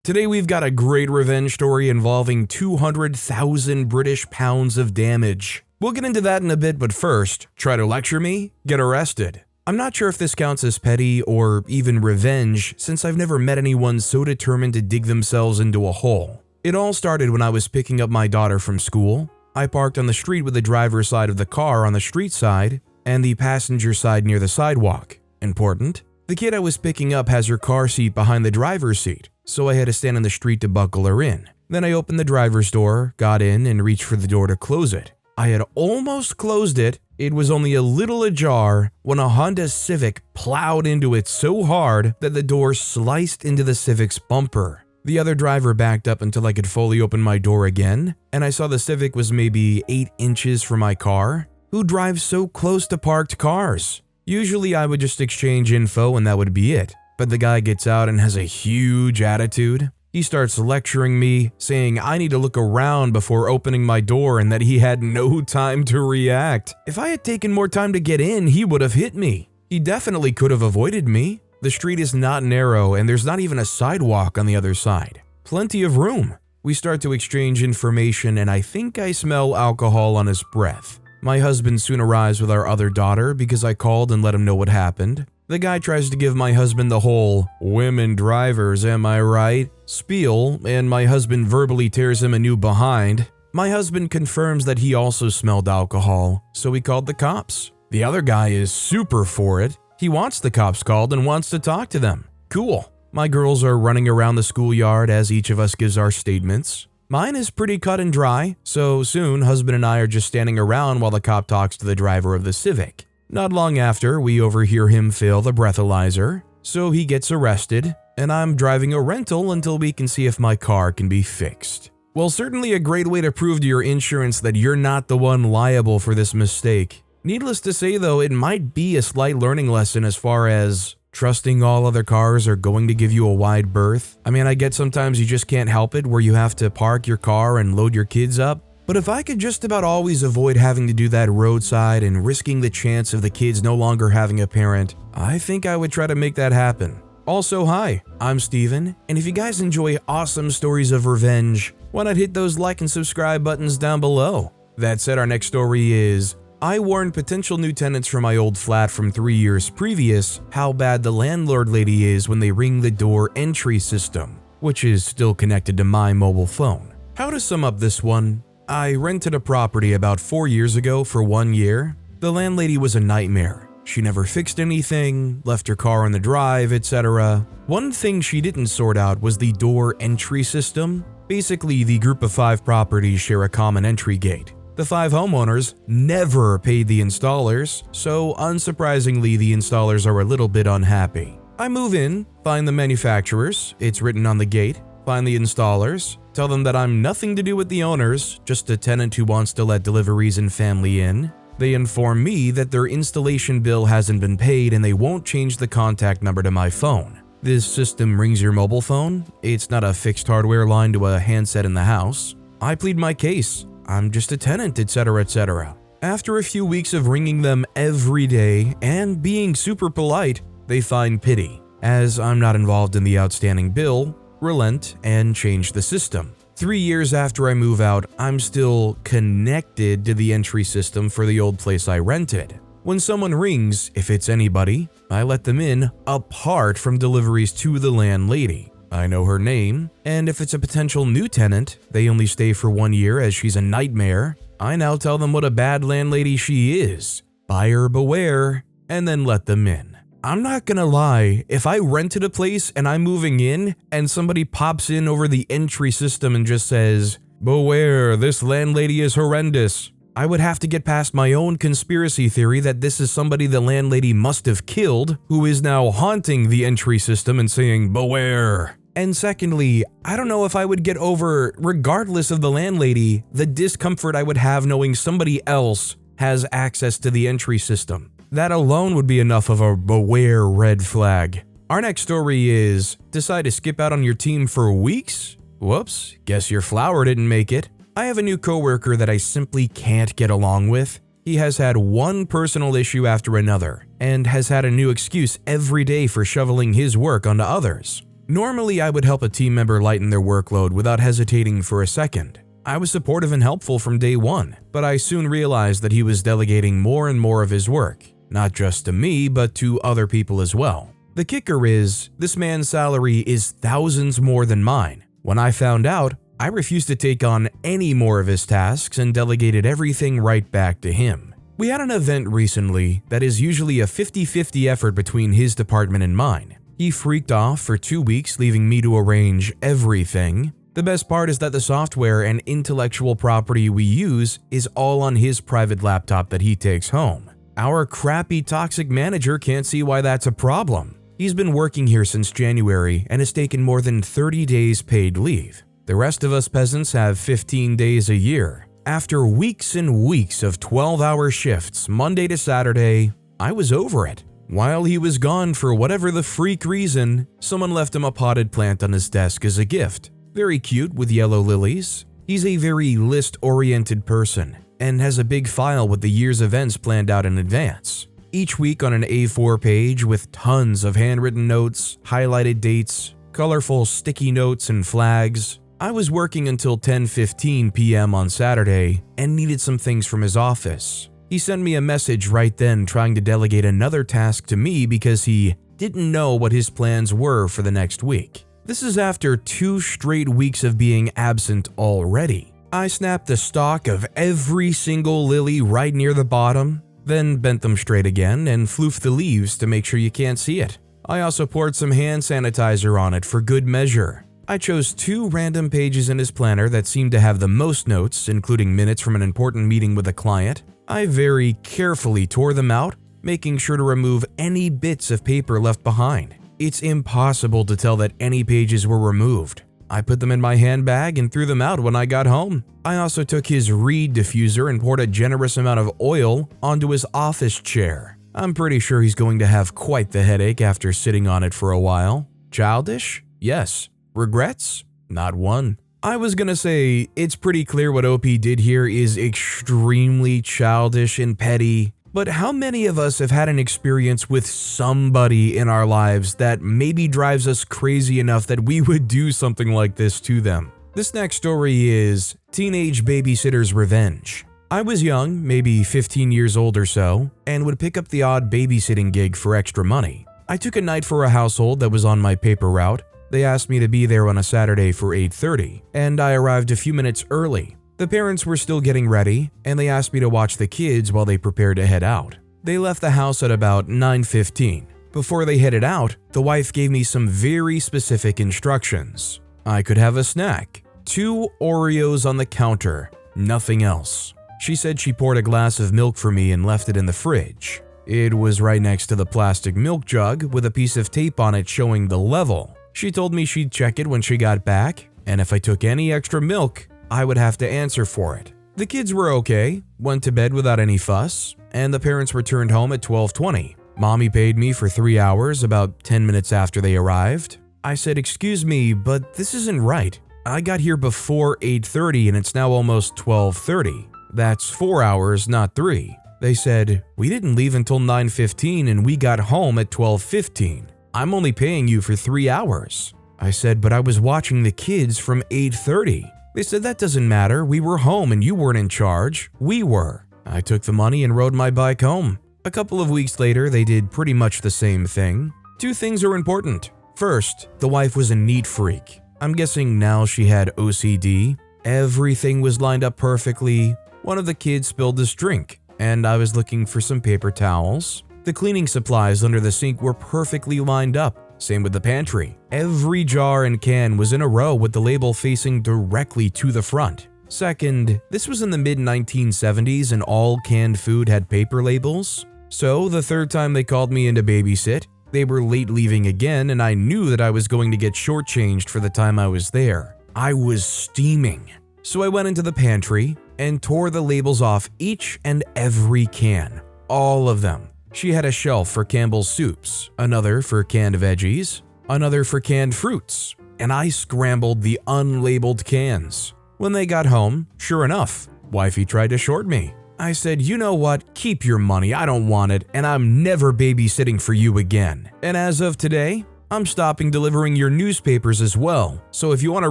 Today we've got a great revenge story involving 200,000 British pounds of damage. We'll get into that in a bit, but first, try to lecture me? Get arrested. I'm not sure if this counts as petty or even revenge, since I've never met anyone so determined to dig themselves into a hole. It all started when I was picking up my daughter from school. I parked on the street with the driver's side of the car on the street side and the passenger side near the sidewalk. Important. The kid I was picking up has her car seat behind the driver's seat, so I had to stand on the street to buckle her in. Then I opened the driver's door, got in, and reached for the door to close it. I had almost closed it. It was only a little ajar when a Honda Civic plowed into it so hard that the door sliced into the Civic's bumper. The other driver backed up until I could fully open my door again, and I saw the Civic was maybe 8 inches from my car. Who drives so close to parked cars? Usually I would just exchange info and that would be it, but the guy gets out and has a huge attitude. He starts lecturing me, saying I need to look around before opening my door and that he had no time to react. If I had taken more time to get in, he would have hit me. He definitely could have avoided me. The street is not narrow and there's not even a sidewalk on the other side. Plenty of room. We start to exchange information and I think I smell alcohol on his breath. My husband soon arrives with our other daughter because I called and let him know what happened. The guy tries to give my husband the whole "women drivers, am I right?" spiel, and my husband verbally tears him a new behind. My husband confirms that he also smelled alcohol, so he called the cops. The other guy is super for it. He wants the cops called and wants to talk to them. Cool. My girls are running around the schoolyard as each of us gives our statements. Mine is pretty cut and dry, so soon husband and I are just standing around while the cop talks to the driver of the Civic. Not long after, we overhear him fail the breathalyzer, so he gets arrested, and I'm driving a rental until we can see if my car can be fixed. Well, certainly a great way to prove to your insurance that you're not the one liable for this mistake. Needless to say though, it might be a slight learning lesson as far as trusting all other cars are going to give you a wide berth. I mean, I get sometimes you just can't help it where you have to park your car and load your kids up. But if I could just about always avoid having to do that roadside and risking the chance of the kids no longer having a parent, I think I would try to make that happen. Also, hi, I'm Steven, and if you guys enjoy awesome stories of revenge, why not hit those like and subscribe buttons down below? That said, our next story is, I warned potential new tenants for my old flat from 3 years previous how bad the landlord lady is when they ring the door entry system, which is still connected to my mobile phone. How to sum up this one? I rented a property about 4 years ago for 1 year. The landlady was a nightmare. She never fixed anything, left her car on the drive, etc. One thing she didn't sort out was the door entry system. Basically, the group of 5 properties share a common entry gate. The 5 homeowners never paid the installers, so unsurprisingly, the installers are a little bit unhappy. I move in, find the manufacturers, it's written on the gate, find the installers, tell them that I'm nothing to do with the owners, just a tenant who wants to let deliveries and family in. They inform me that their installation bill hasn't been paid and they won't change the contact number to my phone. This system rings your mobile phone. It's not a fixed hardware line to a handset in the house. I plead my case. I'm just a tenant, etc., etc. After a few weeks of ringing them every day and being super polite, they find pity. As I'm not involved in the outstanding bill, relent and change the system. 3 years after I move out, I'm still connected to the entry system for the old place I rented. When someone rings, if it's anybody, I let them in apart from deliveries to the landlady. I know her name, and if it's a potential new tenant, they only stay for 1 year as she's a nightmare. I now tell them what a bad landlady she is. Buyer beware, and then let them in. I'm not gonna lie, if I rented a place and I'm moving in and somebody pops in over the entry system and just says, "Beware, this landlady is horrendous," I would have to get past my own conspiracy theory that this is somebody the landlady must have killed who is now haunting the entry system and saying, "Beware." And secondly, I don't know if I would get over, regardless of the landlady, the discomfort I would have knowing somebody else has access to the entry system. That alone would be enough of a beware red flag. Our next story is, decide to skip out on your team for weeks? Whoops, guess your flower didn't make it. I have a new coworker that I simply can't get along with. He has had one personal issue after another, and has had a new excuse every day for shoveling his work onto others. Normally, I would help a team member lighten their workload without hesitating for a second. I was supportive and helpful from day one, but I soon realized that he was delegating more and more of his work, not just to me, but to other people as well. The kicker is, this man's salary is thousands more than mine. When I found out, I refused to take on any more of his tasks and delegated everything right back to him. We had an event recently that is usually a 50-50 effort between his department and mine. He freaked off for 2 weeks, leaving me to arrange everything. The best part is that the software and intellectual property we use is all on his private laptop that he takes home. Our crappy toxic manager can't see why that's a problem. He's been working here since January and has taken more than 30 days paid leave. The rest of us peasants have 15 days a year. After weeks and weeks of 12-hour shifts, Monday to Saturday, I was over it. While he was gone for whatever the freak reason, someone left him a potted plant on his desk as a gift. Very cute with yellow lilies. He's a very list-oriented person and has a big file with the year's events planned out in advance. Each week on an A4 page with tons of handwritten notes, highlighted dates, colorful sticky notes and flags. I was working until 10:15 p.m. on Saturday and needed some things from his office. He sent me a message right then trying to delegate another task to me because he didn't know what his plans were for the next week. This is after 2 straight weeks of being absent already. I snapped the stalk of every single lily right near the bottom, then bent them straight again and floofed the leaves to make sure you can't see it. I also poured some hand sanitizer on it for good measure. I chose 2 random pages in his planner that seemed to have the most notes, including minutes from an important meeting with a client. I very carefully tore them out, making sure to remove any bits of paper left behind. It's impossible to tell that any pages were removed. I put them in my handbag and threw them out when I got home. I also took his reed diffuser and poured a generous amount of oil onto his office chair. I'm pretty sure he's going to have quite the headache after sitting on it for a while. Childish? Yes. Regrets? Not one. I was gonna say, it's pretty clear what OP did here is extremely childish and petty, but how many of us have had an experience with somebody in our lives that maybe drives us crazy enough that we would do something like this to them? This next story is Teenage Babysitter's Revenge. I was young, maybe 15 years old or so, and would pick up the odd babysitting gig for extra money. I took a night for a household that was on my paper route. They asked me to be there on a Saturday for 8:30, and I arrived a few minutes early. The parents were still getting ready, and they asked me to watch the kids while they prepared to head out. They left the house at about 9:15. Before they headed out, the wife gave me some very specific instructions. I could have a snack, 2 Oreos on the counter, nothing else. She said she poured a glass of milk for me and left it in the fridge. It was right next to the plastic milk jug with a piece of tape on it showing the level. She told me she'd check it when she got back, and if I took any extra milk, I would have to answer for it. The kids were okay, went to bed without any fuss, and the parents returned home at 12:20. Mommy paid me for 3 hours about 10 minutes after they arrived. I said, "Excuse me, but this isn't right. I got here before 8:30 and it's now almost 12:30. That's 4 hours, not 3. They said, "We didn't leave until 9:15 and we got home at 12:15. I'm only paying you for 3 hours. I said, "But I was watching the kids from 8:30. They said, "That doesn't matter. We were home and you weren't in charge. We were." I took the money and rode my bike home. A couple of weeks later, they did pretty much the same thing. 2 things are important. First, the wife was a neat freak. I'm guessing now she had OCD. Everything was lined up perfectly. One of the kids spilled his drink, and I was looking for some paper towels. The cleaning supplies under the sink were perfectly lined up. Same with the pantry. Every jar and can was in a row with the label facing directly to the front. Second, this was in the mid-1970s and all canned food had paper labels. So the third time they called me in to babysit, they were late leaving again and I knew that I was going to get shortchanged for the time I was there. I was steaming. So I went into the pantry and tore the labels off each and every can. All of them. She had a shelf for Campbell's soups, another for canned veggies, another for canned fruits, and I scrambled the unlabeled cans. When they got home, sure enough, wifey tried to short me. I said, "You know what? Keep your money, I don't want it, and I'm never babysitting for you again." And as of today, I'm stopping delivering your newspapers as well, so if you want to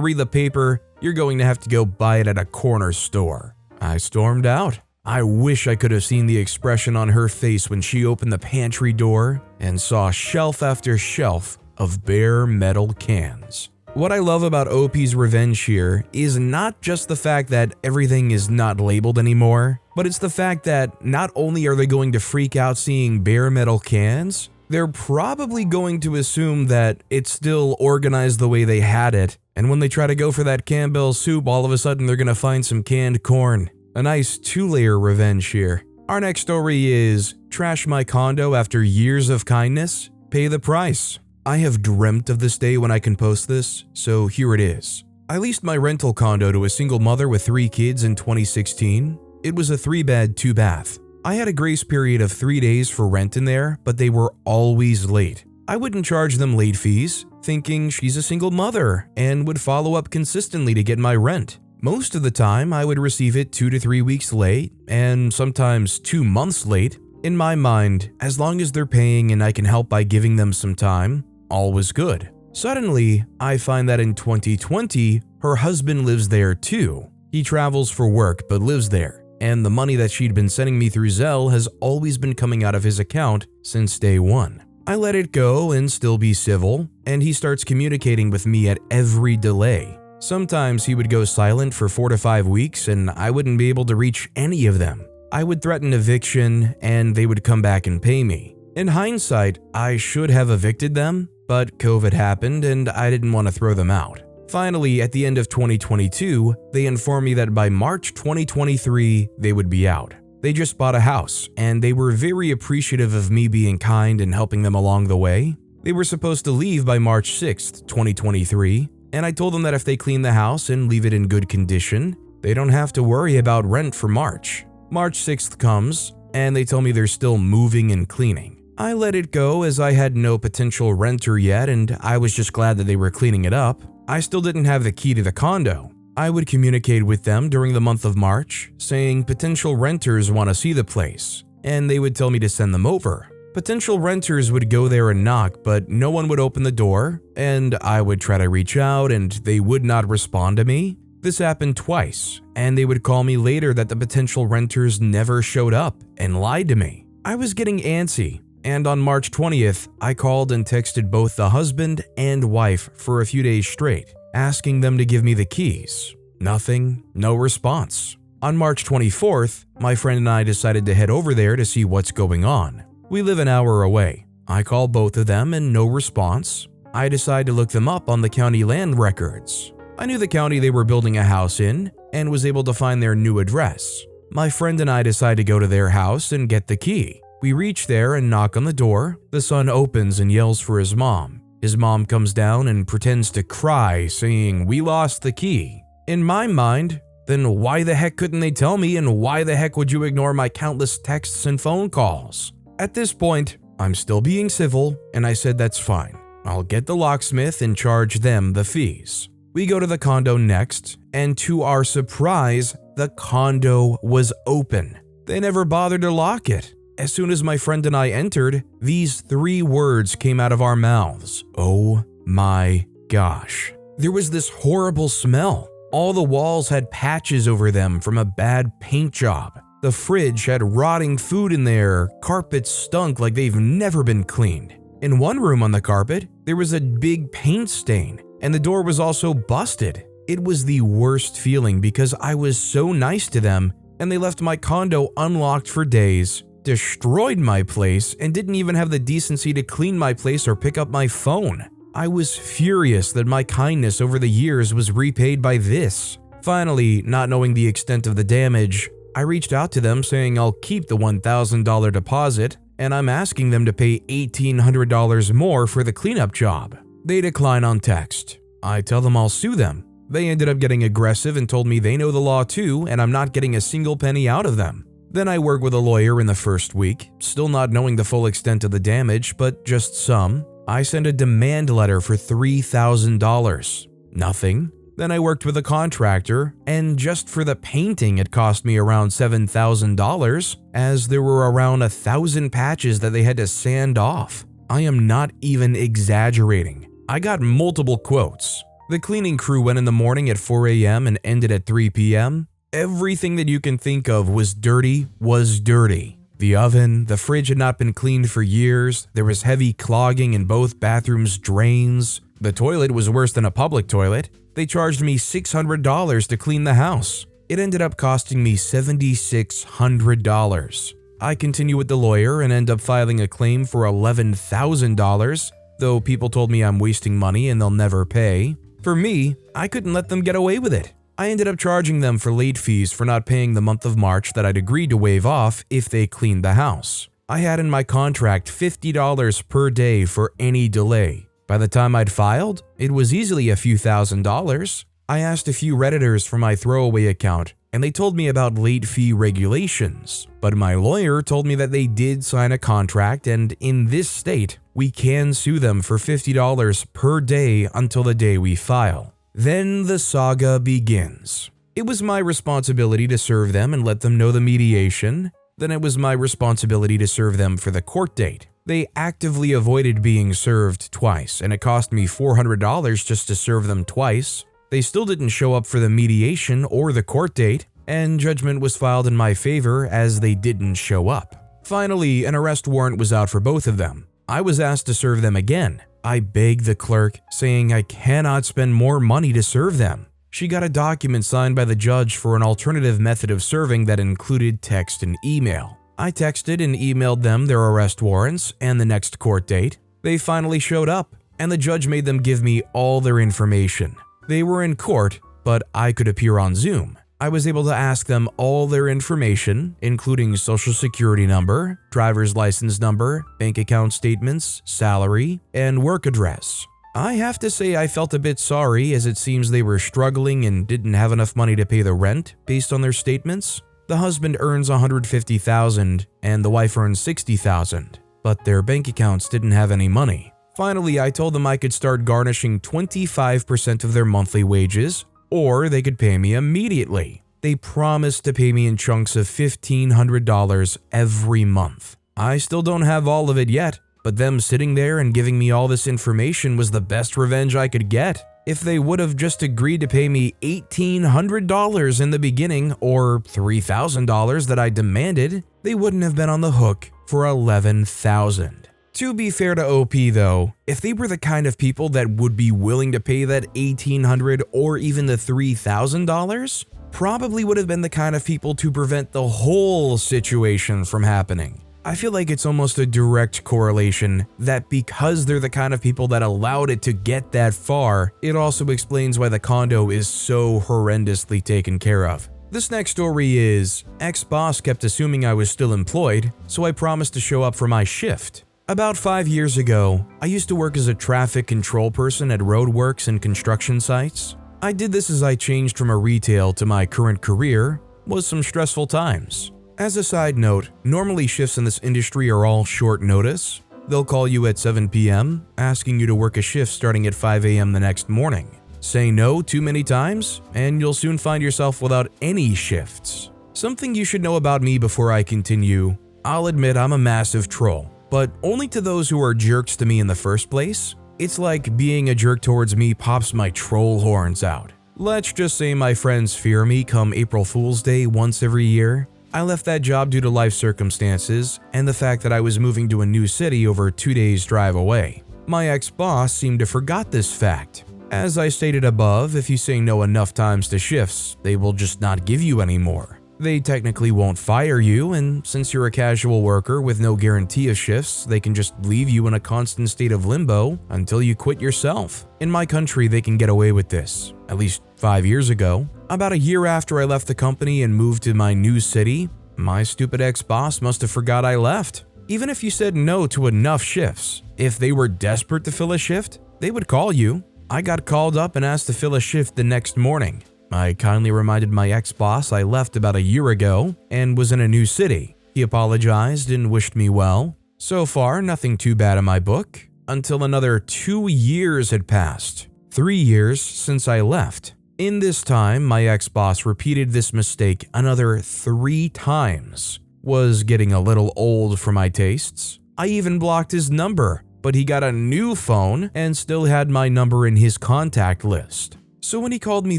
read the paper, you're going to have to go buy it at a corner store." I stormed out. I wish I could have seen the expression on her face when she opened the pantry door and saw shelf after shelf of bare metal cans. What I love about OP's revenge here is not just the fact that everything is not labeled anymore, but it's the fact that not only are they going to freak out seeing bare metal cans, they're probably going to assume that it's still organized the way they had it, and when they try to go for that Campbell's soup, all of a sudden they're going to find some canned corn. A nice two-layer revenge here. Our next story is trash my condo after years of kindness, pay the price. I have dreamt of this day when I can post this, so here it is. I leased my rental condo to a single mother with 3 kids in 2016. It was a 3-bed, 2-bath. I had a grace period of 3 days for rent in there, but they were always late. I wouldn't charge them late fees, thinking she's a single mother and would follow up consistently to get my rent. Most of the time, I would receive it 2 to 3 weeks late, and sometimes 2 months late. In my mind, as long as they're paying and I can help by giving them some time, all was good. Suddenly, I find that in 2020, her husband lives there too. He travels for work but lives there, and the money that she'd been sending me through Zelle has always been coming out of his account since day one. I let it go and still be civil, and he starts communicating with me at every delay. Sometimes he would go silent for 4 to 5 weeks and I wouldn't be able to reach any of them. I would threaten eviction and they would come back and pay me. In hindsight, I should have evicted them, but COVID happened and I didn't want to throw them out. Finally, at the end of 2022, they informed me that by March 2023, they would be out. They just bought a house, and they were very appreciative of me being kind and helping them along the way. They were supposed to leave by March 6th, 2023, and I told them that if they clean the house and leave it in good condition, they don't have to worry about rent for March. March 6th comes, and they tell me they're still moving and cleaning. I let it go as I had no potential renter yet, and I was just glad that they were cleaning it up. I still didn't have the key to the condo. I would communicate with them during the month of March, saying potential renters want to see the place, and they would tell me to send them over. Potential renters would go there and knock, but no one would open the door, and I would try to reach out and they would not respond to me. This happened twice, and they would call me later that the potential renters never showed up and lied to me. I was getting antsy, and on March 20th, I called and texted both the husband and wife for a few days straight, asking them to give me the keys. Nothing, no response. On March 24th, my friend and I decided to head over there to see what's going on. We live an hour away. I call both of them and no response. I decide to look them up on the county land records. I knew the county they were building a house in and was able to find their new address. My friend and I decide to go to their house and get the key. We reach there and knock on the door. The son opens and yells for his mom. His mom comes down and pretends to cry, saying, "We lost the key." In my mind, then why the heck couldn't they tell me, and why the heck would you ignore my countless texts and phone calls? At this point, I'm still being civil, and I said that's fine. I'll get the locksmith and charge them the fees. We go to the condo next, and to our surprise, the condo was open. They never bothered to lock it. As soon as my friend and I entered, these 3 words came out of our mouths. Oh my gosh. There was this horrible smell. All the walls had patches over them from a bad paint job. The fridge had rotting food in there. Carpets stunk like they've never been cleaned. In one room on the carpet, there was a big paint stain, and the door was also busted. It was the worst feeling because I was so nice to them, and they left my condo unlocked for days, destroyed my place, and didn't even have the decency to clean my place or pick up my phone. I was furious that my kindness over the years was repaid by this. Finally, not knowing the extent of the damage, I reached out to them saying I'll keep the $1,000 deposit, and I'm asking them to pay $1,800 more for the cleanup job. They decline on text. I tell them I'll sue them. They ended up getting aggressive and told me they know the law too, and I'm not getting a single penny out of them. Then I work with a lawyer in the first week, still not knowing the full extent of the damage, but just some. I send a demand letter for $3,000. Nothing. Then I worked with a contractor, and just for the painting it cost me around $7,000, as there were around 1,000 patches that they had to sand off. I am not even exaggerating. I got multiple quotes. The cleaning crew went in the morning at 4 a.m. and ended at 3 p.m. Everything that you can think of was dirty. The oven, the fridge had not been cleaned for years. There was heavy clogging in both bathrooms' drains. The toilet was worse than a public toilet. They charged me $600 to clean the house. It ended up costing me $7,600. I continue with the lawyer and end up filing a claim for $11,000, though people told me I'm wasting money and they'll never pay. For me, I couldn't let them get away with it. I ended up charging them for late fees for not paying the month of March that I'd agreed to waive off if they cleaned the house. I had in my contract $50 per day for any delay. By the time I'd filed, it was easily a few $1,000s. I asked a few Redditors for my throwaway account, and they told me about late fee regulations. But my lawyer told me that they did sign a contract, and in this state, we can sue them for $50 per day until the day we file. Then the saga begins. It was my responsibility to serve them and let them know the mediation. Then it was my responsibility to serve them for the court date. They actively avoided being served twice, and it cost me $400 just to serve them twice. They still didn't show up for the mediation or the court date, and judgment was filed in my favor as they didn't show up. Finally, an arrest warrant was out for both of them. I was asked to serve them again. I begged the clerk, saying I cannot spend more money to serve them. She got a document signed by the judge for an alternative method of serving that included text and email. I texted and emailed them their arrest warrants and the next court date. They finally showed up, and the judge made them give me all their information. They were in court, but I could appear on Zoom. I was able to ask them all their information, including social security number, driver's license number, bank account statements, salary, and work address. I have to say I felt a bit sorry, as it seems they were struggling and didn't have enough money to pay the rent based on their statements. The husband earns $150,000 and the wife earns $60,000, but their bank accounts didn't have any money. Finally, I told them I could start garnishing 25% of their monthly wages, or they could pay me immediately. They promised to pay me in chunks of $1,500 every month. I still don't have all of it yet, but them sitting there and giving me all this information was the best revenge I could get. If they would have just agreed to pay me $1,800 in the beginning, or $3,000 that I demanded, they wouldn't have been on the hook for $11,000. To be fair to OP though, if they were the kind of people that would be willing to pay that $1,800 or even the $3,000, probably would have been the kind of people to prevent the whole situation from happening. I feel like it's almost a direct correlation that because they're the kind of people that allowed it to get that far, it also explains why the condo is so horrendously taken care of. This next story is, ex-boss kept assuming I was still employed, so I promised to show up for my shift. About 5 years ago, I used to work as a traffic control person at roadworks and construction sites. I did this as I changed from a retail to my current career, was some stressful times. As a side note, normally shifts in this industry are all short notice. They'll call you at 7 p.m., asking you to work a shift starting at 5 a.m. the next morning. Say no too many times, and you'll soon find yourself without any shifts. Something you should know about me before I continue: I'll admit I'm a massive troll, but only to those who are jerks to me in the first place. It's like being a jerk towards me pops my troll horns out. Let's just say my friends fear me come April Fool's Day once every year. I left that job due to life circumstances and the fact that I was moving to a new city over 2 days' drive away. My ex-boss seemed to forgot this fact. As I stated above, if you say no enough times to shifts, they will just not give you any more. They technically won't fire you, and since you're a casual worker with no guarantee of shifts, they can just leave you in a constant state of limbo until you quit yourself. In my country, they can get away with this, at least 5 years ago. About a year after I left the company and moved to my new city, my stupid ex-boss must have forgot I left. Even if you said no to enough shifts, if they were desperate to fill a shift, they would call you. I got called up and asked to fill a shift the next morning. I kindly reminded my ex-boss I left about a year ago and was in a new city. He apologized and wished me well. So far, nothing too bad in my book, until another 2 years had passed. 3 years since I left. In this time, my ex-boss repeated this mistake another 3 times. Was getting a little old for my tastes. I even blocked his number. but he got a new phone and still had my number in his contact list. So when he called me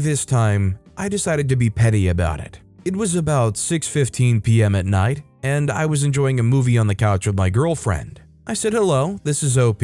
this time, I decided to be petty about it. It was about 6:15 p.m. at night, and I was enjoying a movie on the couch with my girlfriend. I said, "Hello, this is OP."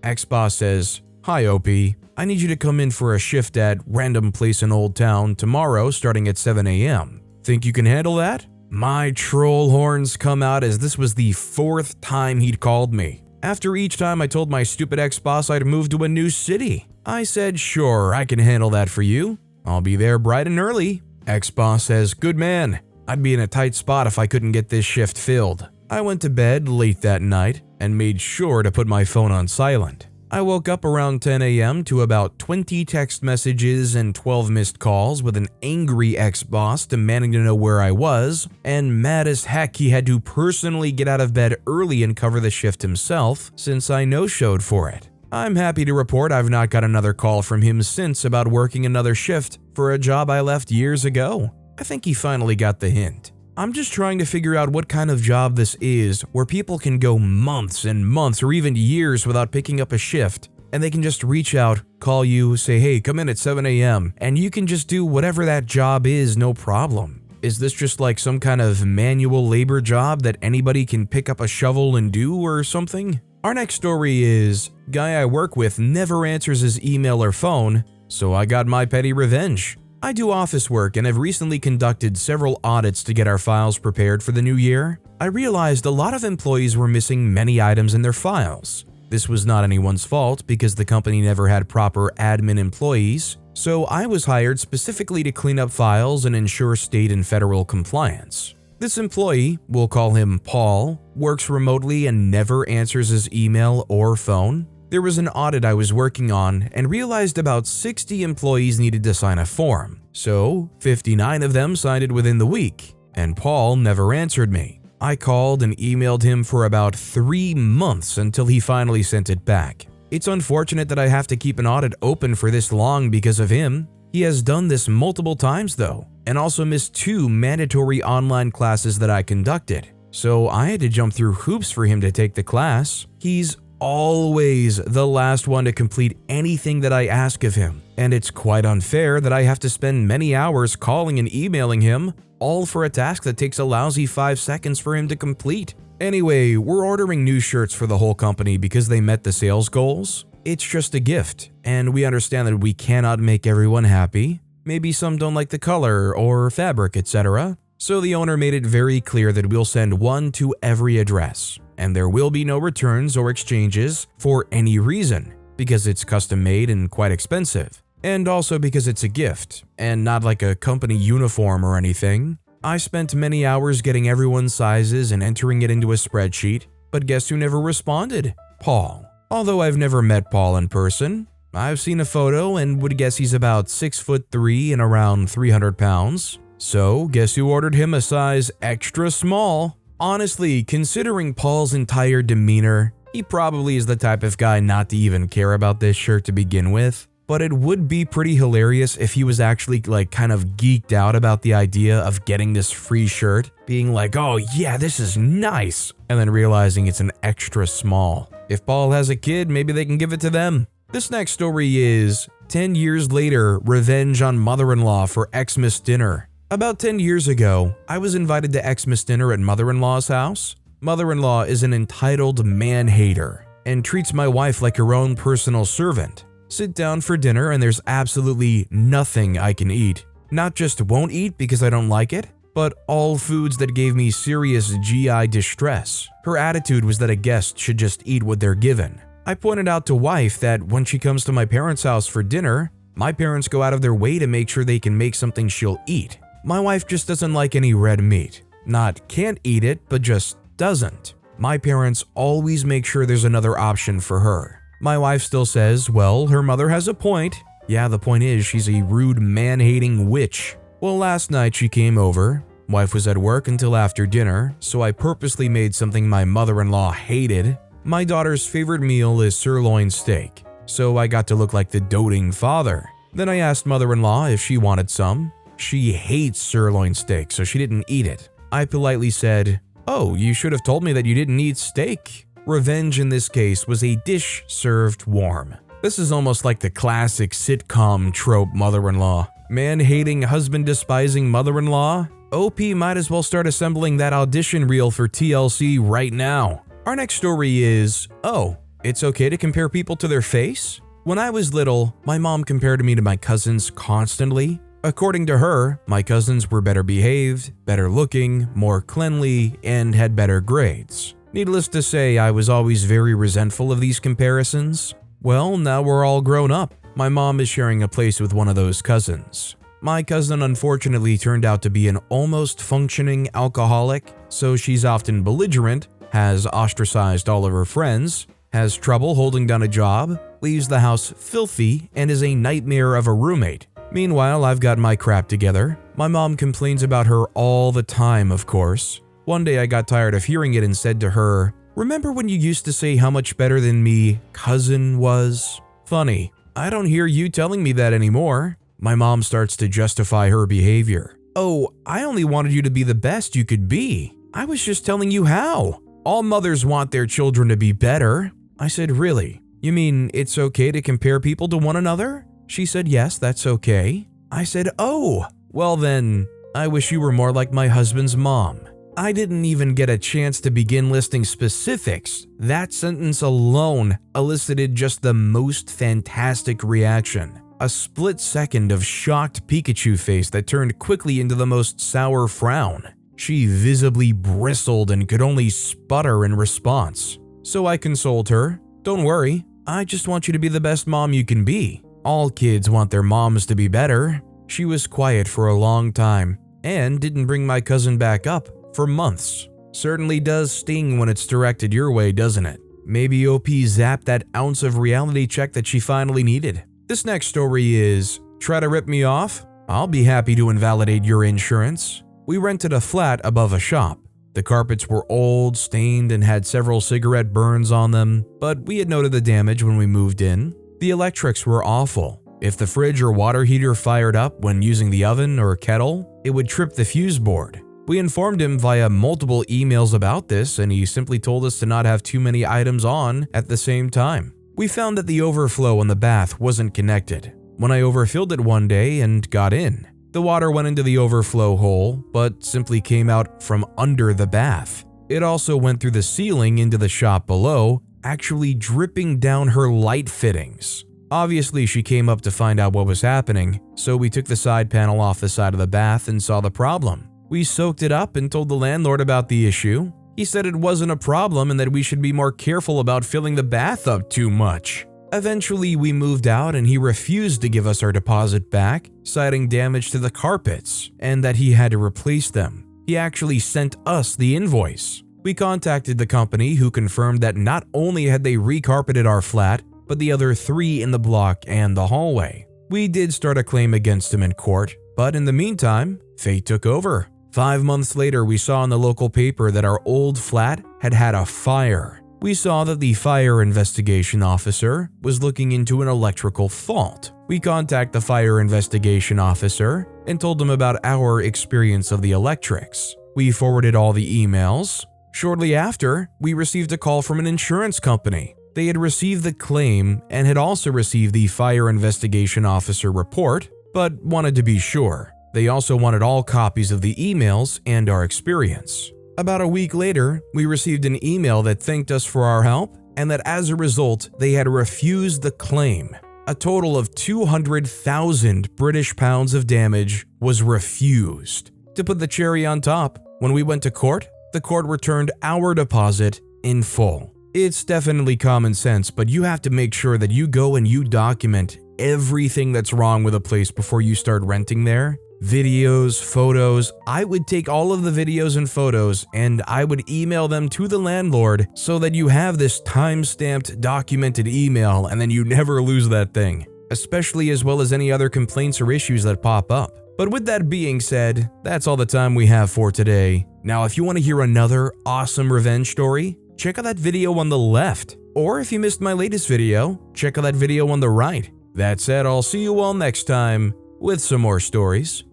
Ex-boss says, "Hi OP, I need you to come in for a shift at random place in Old Town tomorrow starting at 7 a.m. Think you can handle that?" My troll horns come out as this was the 4th time he'd called me. After each time I told my stupid ex-boss I'd moved to a new city. I said, "Sure, I can handle that for you. I'll be there bright and early." Ex-boss says, "Good man. I'd be in a tight spot if I couldn't get this shift filled." I went to bed late that night and made sure to put my phone on silent. I woke up around 10 a.m. to about 20 text messages and 12 missed calls with an angry ex-boss demanding to know where I was, and mad as heck he had to personally get out of bed early and cover the shift himself since I no-showed for it. I'm happy to report I've not got another call from him since about working another shift for a job I left years ago. I think he finally got the hint. I'm just trying to figure out what kind of job this is where people can go months and months or even years without picking up a shift, and they can just reach out, call you, say, "Hey, come in at 7 a.m. and you can just do whatever that job is, no problem. Is this just like some kind of manual labor job that anybody can pick up a shovel and do or something? Our next story is, guy I work with never answers his email or phone, so I got my petty revenge. I do office work and have recently conducted several audits to get our files prepared for the new year. I realized a lot of employees were missing many items in their files. This was not anyone's fault because the company never had proper admin employees, so I was hired specifically to clean up files and ensure state and federal compliance. This employee, we'll call him Paul, works remotely and never answers his email or phone. There was an audit I was working on and realized about 60 employees needed to sign a form, so 59 of them signed it within the week, and Paul never answered me. I called and emailed him for about 3 months until he finally sent it back. It's unfortunate that I have to keep an audit open for this long because of him. He has done this multiple times though, and also missed 2 mandatory online classes that I conducted, so I had to jump through hoops for him to take the class. He's always the last one to complete anything that I ask of him, and it's quite unfair that I have to spend many hours calling and emailing him, all for a task that takes a lousy 5 seconds for him to complete. Anyway, we're ordering new shirts for the whole company because they met the sales goals. It's just a gift, and we understand that we cannot make everyone happy. Maybe some don't like the color or fabric, etc. So the owner made it very clear that we'll send one to every address, and there will be no returns or exchanges for any reason, because it's custom made and quite expensive, and also because it's a gift, and not like a company uniform or anything. I spent many hours getting everyone's sizes and entering it into a spreadsheet, but guess who never responded? Paul. Although I've never met Paul in person, I've seen a photo and would guess he's about 6'3" and around 300 pounds. So guess who ordered him a size extra small? Honestly, considering Paul's entire demeanor, he probably is the type of guy not to even care about this shirt to begin with. But it would be pretty hilarious if he was actually kind of geeked out about the idea of getting this free shirt, being like, "Oh yeah, this is nice," and then realizing it's an extra small. If Paul has a kid, maybe they can give it to them. This next story is 10 years later, revenge on mother-in-law for Xmas dinner. About 10 years ago, I was invited to Xmas dinner at mother-in-law's house. Mother-in-law is an entitled man-hater and treats my wife like her own personal servant. Sit down for dinner and there's absolutely nothing I can eat. Not just won't eat because I don't like it, but all foods that gave me serious GI distress. Her attitude was that a guest should just eat what they're given. I pointed out to wife that when she comes to my parents' house for dinner, my parents go out of their way to make sure they can make something she'll eat. My wife just doesn't like any red meat. Not can't eat it, but just doesn't. My parents always make sure there's another option for her. My wife still says, well, her mother has a point. Yeah, the point is she's a rude man-hating witch. Well, last night she came over. Wife was at work until after dinner, so I purposely made something my mother-in-law hated. My daughter's favorite meal is sirloin steak, so I got to look like the doting father. Then I asked mother-in-law if she wanted some. She hates sirloin steak, so she didn't eat it. I politely said, "Oh, you should have told me that you didn't eat steak." Revenge in this case was a dish served warm. This is almost like the classic sitcom trope mother-in-law. Man-hating, husband-despising mother-in-law? OP might as well start assembling that audition reel for TLC right now. Our next story is, oh, it's okay to compare people to their face? When I was little, my mom compared me to my cousins constantly. According to her, my cousins were better behaved, better looking, more cleanly, and had better grades. Needless to say, I was always very resentful of these comparisons. Well, now we're all grown up. My mom is sharing a place with one of those cousins. My cousin unfortunately turned out to be an almost functioning alcoholic, so she's often belligerent, has ostracized all of her friends, has trouble holding down a job, leaves the house filthy, and is a nightmare of a roommate. Meanwhile, I've got my crap together. My mom complains about her all the time, of course. One day I got tired of hearing it and said to her, "Remember when you used to say how much better than me cousin was? Funny, I don't hear you telling me that anymore." My mom starts to justify her behavior. "Oh, I only wanted you to be the best you could be. I was just telling you how. All mothers want their children to be better." I said, "Really? You mean it's okay to compare people to one another?" She said, "Yes, that's okay." I said, "Oh, well then, I wish you were more like my husband's mom." I didn't even get a chance to begin listing specifics. That sentence alone elicited just the most fantastic reaction. A split second of shocked Pikachu face that turned quickly into the most sour frown. She visibly bristled and could only sputter in response. So I consoled her, "Don't worry, I just want you to be the best mom you can be. All kids want their moms to be better." She was quiet for a long time and didn't bring my cousin back up for months. Certainly does sting when it's directed your way, doesn't it? Maybe OP zapped that ounce of reality check that she finally needed. This next story is, try to rip me off? I'll be happy to invalidate your insurance. We rented a flat above a shop. The carpets were old, stained, and had several cigarette burns on them, but we had noted the damage when we moved in. The electrics were awful. If the fridge or water heater fired up when using the oven or kettle, it would trip the fuse board. We informed him via multiple emails about this, and he simply told us to not have too many items on at the same time. We found that the overflow in the bath wasn't connected. When I overfilled it one day and got in, the water went into the overflow hole, but simply came out from under the bath. It also went through the ceiling into the shop below, actually dripping down her light fittings. Obviously, she came up to find out what was happening, so we took the side panel off the side of the bath and saw the problem. We soaked it up and told the landlord about the issue. He said it wasn't a problem and that we should be more careful about filling the bath up too much. Eventually, we moved out and he refused to give us our deposit back, citing damage to the carpets and that he had to replace them. He actually sent us the invoice. We contacted the company, who confirmed that not only had they recarpeted our flat, but the other 3 in the block and the hallway. We did start a claim against him in court, but in the meantime, fate took over. 5 months later, we saw in the local paper that our old flat had had a fire. We saw that the fire investigation officer was looking into an electrical fault. We contacted the fire investigation officer and told him about our experience of the electrics. We forwarded all the emails. Shortly after, we received a call from an insurance company. They had received the claim and had also received the fire investigation officer report, but wanted to be sure. They also wanted all copies of the emails and our experience. About a week later, we received an email that thanked us for our help and that as a result, they had refused the claim. A total of 200,000 British pounds of damage was refused. To put the cherry on top, when we went to court, the court returned our deposit in full. It's definitely common sense, but you have to make sure that you go and you document everything that's wrong with a place before you start renting there. Videos, photos. I would take all of the videos and photos and I would email them to the landlord so that you have this time-stamped documented email and then you never lose that thing, especially as well as any other complaints or issues that pop up. But with that being said, that's all the time we have for today. Now, if you want to hear another awesome revenge story, check out that video on the left. Or if you missed my latest video, check out that video on the right. That said, I'll see you all next time with some more stories.